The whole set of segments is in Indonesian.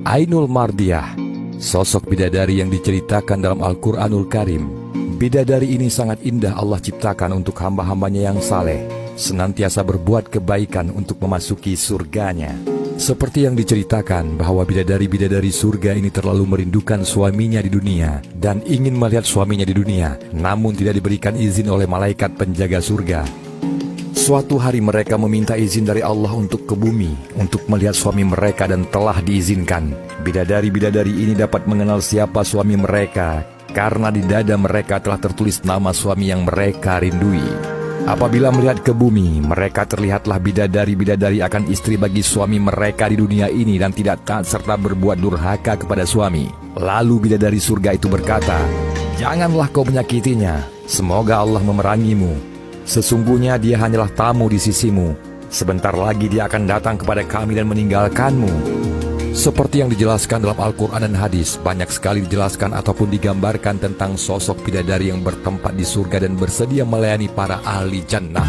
Ainul Mardiyah, sosok bidadari yang diceritakan dalam Al-Quranul Karim. Bidadari ini sangat indah Allah ciptakan untuk hamba-hambanya yang saleh, senantiasa berbuat kebaikan untuk memasuki surganya. Seperti yang diceritakan bahwa bidadari-bidadari surga ini terlalu merindukan suaminya di dunia dan ingin melihat suaminya di dunia, namun tidak diberikan izin oleh malaikat penjaga surga. Suatu hari mereka meminta izin dari Allah untuk ke bumi, untuk melihat suami mereka dan telah diizinkan. Bidadari-bidadari ini dapat mengenal siapa suami mereka, karena di dada mereka telah tertulis nama suami yang mereka rindui. Apabila melihat ke bumi, mereka terlihatlah bidadari-bidadari akan istri bagi suami mereka di dunia ini dan tidak taat serta berbuat durhaka kepada suami. Lalu bidadari surga itu berkata, "Janganlah kau menyakitinya, semoga Allah memerangimu. Sesungguhnya dia hanyalah tamu di sisimu. Sebentar lagi dia akan datang kepada kami dan meninggalkanmu." Seperti yang dijelaskan dalam Al-Quran dan hadis, banyak sekali dijelaskan ataupun digambarkan tentang sosok bidadari yang bertempat di surga dan bersedia melayani para ahli jannah.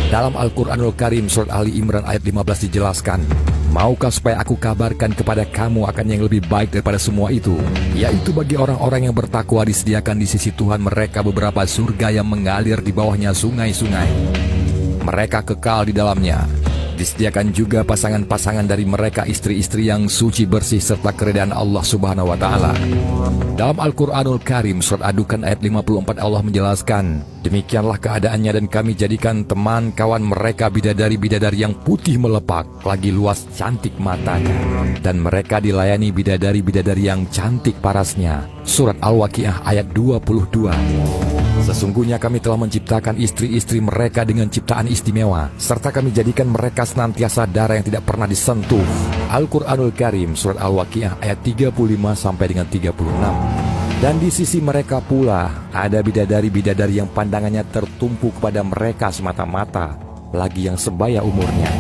Dalam Al-Quranul Karim surat Ali Imran ayat 15 dijelaskan, "Maukah supaya aku kabarkan kepada kamu akan yang lebih baik daripada semua itu? Yaitu bagi orang-orang yang bertakwa disediakan di sisi Tuhan mereka beberapa surga yang mengalir di bawahnya sungai-sungai. Mereka kekal di dalamnya. Disediakan juga pasangan-pasangan dari mereka istri-istri yang suci bersih serta keredaan Allah Subhanahu wa Ta'ala." Dalam Al-Quranul Karim surat Adukan ayat 54 Allah menjelaskan, "Demikianlah keadaannya dan kami jadikan teman kawan mereka bidadari-bidadari yang putih melepak, lagi luas cantik matanya, dan mereka dilayani bidadari-bidadari yang cantik parasnya." Surat Al-Waqiah ayat 22. "Sesungguhnya kami telah menciptakan istri-istri mereka dengan ciptaan istimewa, serta kami jadikan mereka senantiasa darah yang tidak pernah disentuh." Al-Quranul Karim surat Al-Waqiah ayat 35 sampai dengan 36. "Dan di sisi mereka pula ada bidadari-bidadari yang pandangannya tertumpu kepada mereka semata-mata, lagi yang sebaya umurnya."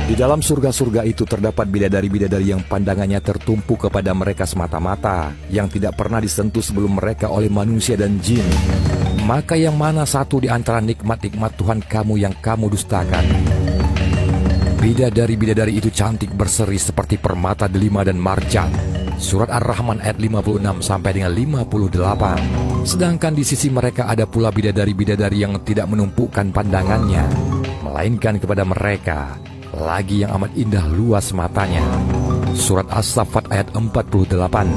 Di dalam surga-surga itu terdapat bidadari-bidadari yang pandangannya tertumpu kepada mereka semata-mata, yang tidak pernah disentuh sebelum mereka oleh manusia dan jin. Maka yang mana satu di antara nikmat-nikmat Tuhan kamu yang kamu dustakan? Bidadari-bidadari itu cantik berseri seperti permata delima dan marjan. Surat Ar-Rahman ayat 56 sampai dengan 58. "Sedangkan di sisi mereka ada pula bidadari-bidadari yang tidak menumpukan pandangannya, melainkan kepada mereka, lagi yang amat indah luas matanya." Surat As-Saffat ayat 48.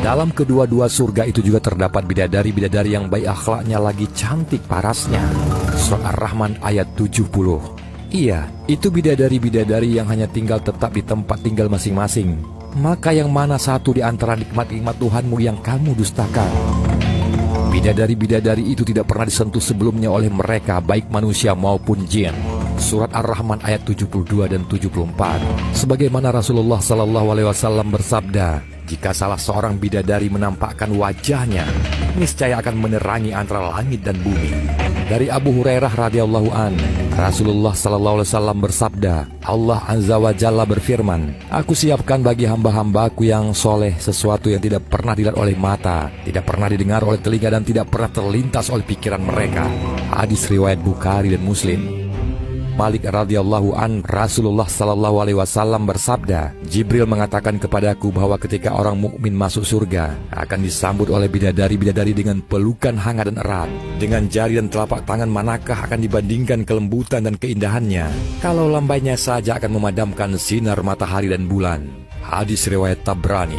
Dalam kedua-dua surga itu juga terdapat bidadari-bidadari yang baik akhlaknya lagi cantik parasnya. Surat Ar-Rahman ayat 70. Iya, itu bidadari-bidadari yang hanya tinggal tetap di tempat tinggal masing-masing. Maka yang mana satu di antara nikmat-nikmat Tuhanmu yang kamu dustakan? Bidadari-bidadari itu tidak pernah disentuh sebelumnya oleh mereka, baik manusia maupun jin. Surat Ar-Rahman ayat 72 dan 74. Sebagaimana Rasulullah SAW bersabda, "Jika salah seorang bidadari menampakkan wajahnya, niscaya akan menerangi antara langit dan bumi." Dari Abu Hurairah radhiyallahu an, Rasulullah SAW bersabda, "Allah Azza wa Jalla berfirman, Aku siapkan bagi hamba-hambaku yang soleh sesuatu yang tidak pernah dilihat oleh mata, tidak pernah didengar oleh telinga, dan tidak pernah terlintas oleh pikiran mereka." Hadis riwayat Bukhari dan Muslim. Malik radhiyallahu an, Rasulullah SAW bersabda, "Jibril mengatakan kepadaku bahwa ketika orang mukmin masuk surga akan disambut oleh bidadari-bidadari dengan pelukan hangat dan erat. Dengan jari dan telapak tangan manakah akan dibandingkan kelembutan dan keindahannya? Kalau lambainya saja akan memadamkan sinar matahari dan bulan." Hadis riwayat Tabrani.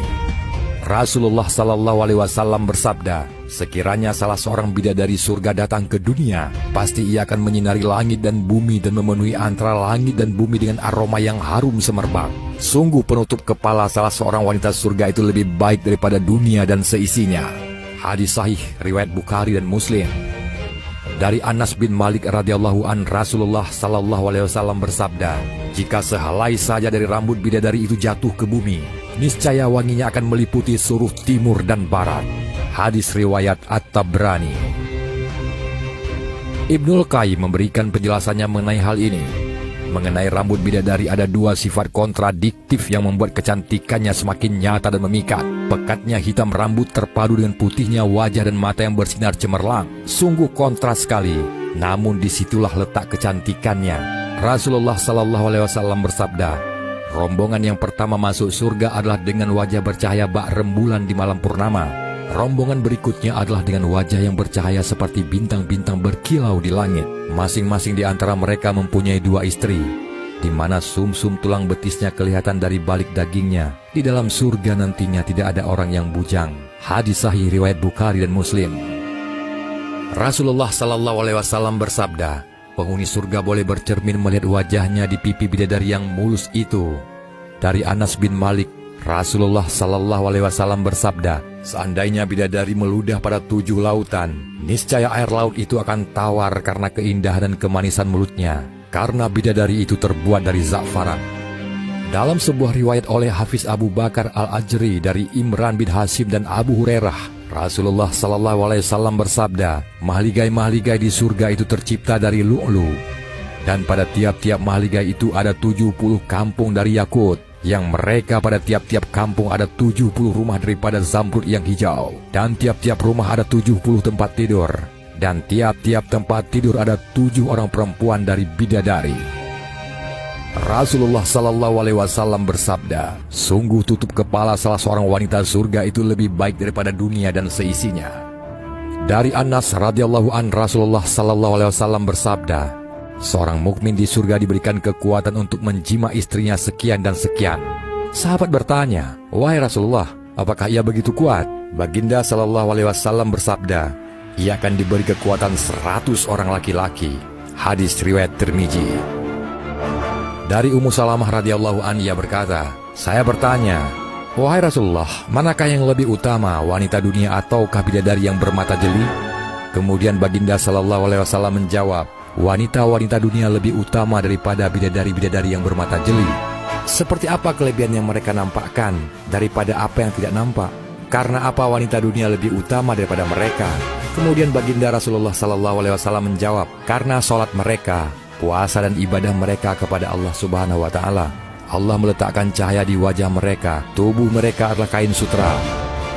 Rasulullah SAW bersabda, "Sekiranya salah seorang bidadari surga datang ke dunia, pasti ia akan menyinari langit dan bumi dan memenuhi antara langit dan bumi dengan aroma yang harum semerbak. Sungguh penutup kepala salah seorang wanita surga itu lebih baik daripada dunia dan seisinya." Hadis sahih riwayat Bukhari dan Muslim. Dari Anas bin Malik radhiyallahu an, Rasulullah SAW bersabda, "Jika sehelai saja dari rambut bidadari itu jatuh ke bumi, niscaya wanginya akan meliputi seluruh timur dan barat." Hadis riwayat At-Tabrani. Ibnul Qayyim memberikan penjelasannya mengenai hal ini. Mengenai rambut bidadari ada dua sifat kontradiktif yang membuat kecantikannya semakin nyata dan memikat. Pekatnya hitam rambut terpadu dengan putihnya wajah dan mata yang bersinar cemerlang. Sungguh kontras sekali. Namun disitulah letak kecantikannya. Rasulullah SAW bersabda, Rombongan yang pertama masuk surga adalah dengan wajah bercahaya bak rembulan di malam purnama. Rombongan berikutnya adalah dengan wajah yang bercahaya seperti bintang-bintang berkilau di langit. Masing-masing di antara mereka mempunyai 2 istri, di mana sumsum tulang betisnya kelihatan dari balik dagingnya. Di dalam surga nantinya tidak ada orang yang bujang. Hadis sahih riwayat Bukhari dan Muslim. Rasulullah Sallallahu Alaihi Wasallam bersabda, penghuni surga boleh bercermin melihat wajahnya di pipi bidadari yang mulus itu. Dari Anas bin Malik, Rasulullah Sallallahu Alaihi Wasallam bersabda, seandainya bidadari meludah pada 7 lautan, niscaya air laut itu akan tawar karena keindahan dan kemanisan mulutnya, karena bidadari itu terbuat dari za'faran. Dalam sebuah riwayat oleh Hafiz Abu Bakar Al-Ajri dari Imran bin Hasim dan Abu Hurairah, Rasulullah Sallallahu Alaihi Wasallam bersabda, mahligai-mahligai di surga itu tercipta dari lu'lu, dan pada tiap-tiap mahligai itu ada 70 kampung dari yakut, yang mereka pada tiap-tiap kampung ada 70 rumah daripada zamrud yang hijau, dan tiap-tiap rumah ada 70 tempat tidur, dan tiap-tiap tempat tidur ada 7 orang perempuan dari bidadari. Rasulullah Sallallahu Alaihi Wasallam bersabda, sungguh tutup kepala salah seorang wanita surga itu lebih baik daripada dunia dan seisinya. Dari Anas radhiyallahu an, Rasulullah Sallallahu Alaihi Wasallam bersabda, seorang mukmin di surga diberikan kekuatan untuk menjima istrinya sekian dan sekian. Sahabat bertanya, wahai Rasulullah, apakah ia begitu kuat? Baginda Sallallahu Alaihi Wasallam bersabda, ia akan diberi kekuatan 100 orang laki-laki. Hadis riwayat Tirmizi. Dari Ummu Salamah radhiyallahu an, ia berkata, saya bertanya, wahai Rasulullah, manakah yang lebih utama, wanita dunia ataukah bidadari yang bermata jeli? Kemudian Baginda Sallallahu Alaihi Wasallam menjawab, wanita-wanita dunia lebih utama daripada bidadari-bidadari yang bermata jeli. Seperti apa kelebihan yang mereka nampakkan daripada apa yang tidak nampak? Karena apa wanita dunia lebih utama daripada mereka? Kemudian Baginda Rasulullah Sallallahu Alaihi Wasallam menjawab, karena sholat mereka, puasa dan ibadah mereka kepada Allah Subhanahu wa Ta'ala. Allah meletakkan cahaya di wajah mereka. Tubuh mereka adalah kain sutra,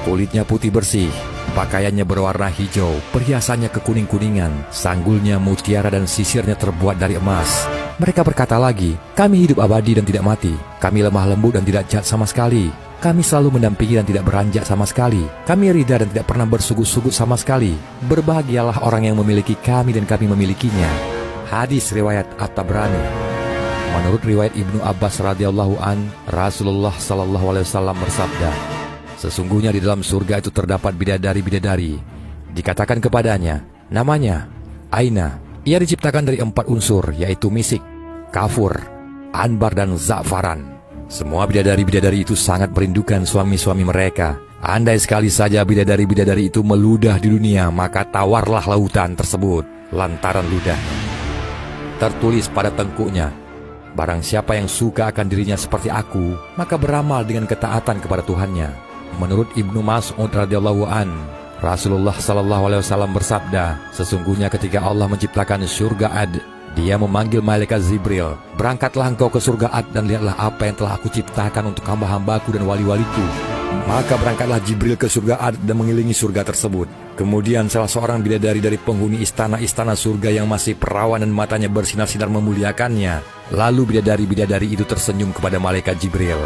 kulitnya putih bersih, pakaiannya berwarna hijau, perhiasannya kekuning-kuningan, sanggulnya mutiara dan sisirnya terbuat dari emas. Mereka berkata lagi, kami hidup abadi dan tidak mati, kami lemah lembut dan tidak jahat sama sekali, kami selalu mendampingi dan tidak beranjak sama sekali, kami ridha dan tidak pernah bersugut-sugut sama sekali. Berbahagialah orang yang memiliki kami dan kami memilikinya. Hadis riwayat At-Tabrani. Menurut riwayat Ibnu Abbas radhiyallahu an, Rasulullah Sallallahu Alaihi Wasallam bersabda, sesungguhnya di dalam surga itu terdapat bidadari-bidadari. Dikatakan kepadanya, namanya Aina. Ia diciptakan dari 4 unsur, yaitu misik, kafur, anbar dan za'faran. Semua bidadari-bidadari itu sangat merindukan suami-suami mereka. Andai sekali saja bidadari-bidadari itu meludah di dunia, maka tawarlah lautan tersebut lantaran ludahnya. Tertulis pada tengkuknya, barang siapa yang suka akan dirinya seperti aku, maka beramal dengan ketaatan kepada Tuhannya. Menurut Ibnu Mas'ud radhiyallahu an, Rasulullah Sallallahu Alaihi Wasallam bersabda, sesungguhnya ketika Allah menciptakan surga Ad, Dia memanggil malaikat Jibril, berangkatlah engkau ke surga Ad dan lihatlah apa yang telah aku ciptakan untuk hamba-hambaku dan wali-waliku. Maka berangkatlah Jibril ke surga Ad dan mengelilingi surga tersebut. Kemudian salah seorang bidadari dari penghuni istana-istana surga yang masih perawan dan matanya bersinar-sinar memuliakannya. Lalu bidadari-bidadari itu tersenyum kepada malaikat Jibril.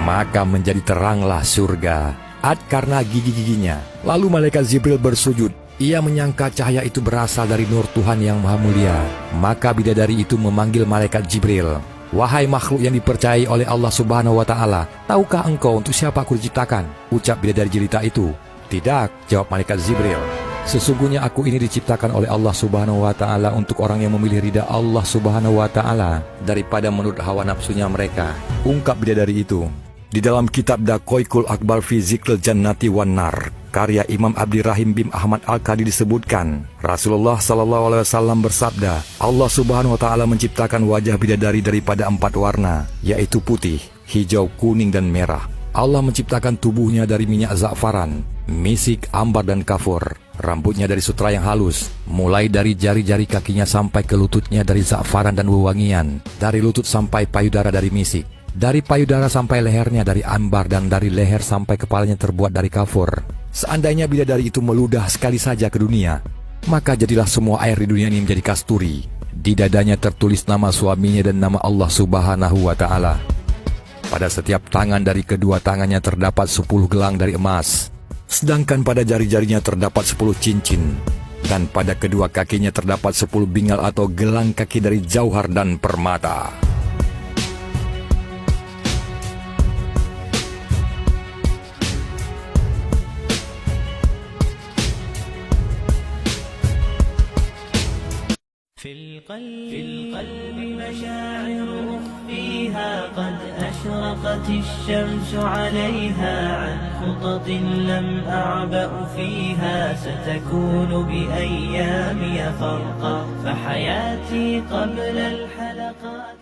Maka menjadi teranglah surga Ad karena gigi-giginya. Lalu malaikat Jibril bersujud. Ia menyangka cahaya itu berasal dari nur Tuhan yang Maha Mulia. Maka bidadari itu memanggil malaikat Jibril. Wahai makhluk yang dipercayai oleh Allah Subhanahu wa Ta'ala, tahukah engkau untuk siapa aku diciptakan? Ucap bidadari jelita itu. Tidak, jawab malaikat Jibril. Sesungguhnya aku ini diciptakan oleh Allah Subhanahu wa Ta'ala untuk orang yang memilih ridha Allah Subhanahu wa Ta'ala daripada menurut hawa nafsunya mereka. Ungkap bidadari itu. Di dalam kitab Daqaiqul Akbar fi Zikril Jannati wan Nar, karya Imam Abdirrahim bin Ahmad Al-Qadi disebutkan, Rasulullah Sallallahu Alaihi Wasallam bersabda, Allah Subhanahu Wa Taala menciptakan wajah bidadari daripada 4 warna, yaitu putih, hijau, kuning, dan merah. Allah menciptakan tubuhnya dari minyak za'faran, misik, ambar, dan kafur. Rambutnya dari sutra yang halus, mulai dari jari-jari kakinya sampai ke lututnya dari za'faran dan wewangian, dari lutut sampai payudara dari misik, dari payudara sampai lehernya dari ambar, dan dari leher sampai kepalanya terbuat dari kafur. Seandainya bidadari itu meludah sekali saja ke dunia, maka jadilah semua air di dunia ini menjadi kasturi. Di dadanya tertulis nama suaminya dan nama Allah Subhanahu wa Ta'ala. Pada setiap tangan dari kedua tangannya terdapat 10 gelang dari emas, sedangkan pada jari-jarinya terdapat 10 cincin, dan pada kedua kakinya terdapat 10 bingal atau gelang kaki dari jauhar dan permata. في القلب مشاعر أخفيها قد أشرقت الشمس عليها عن خطط لم أعبأ فيها ستكون بأيامي فرقا فحياتي قبل الحلقات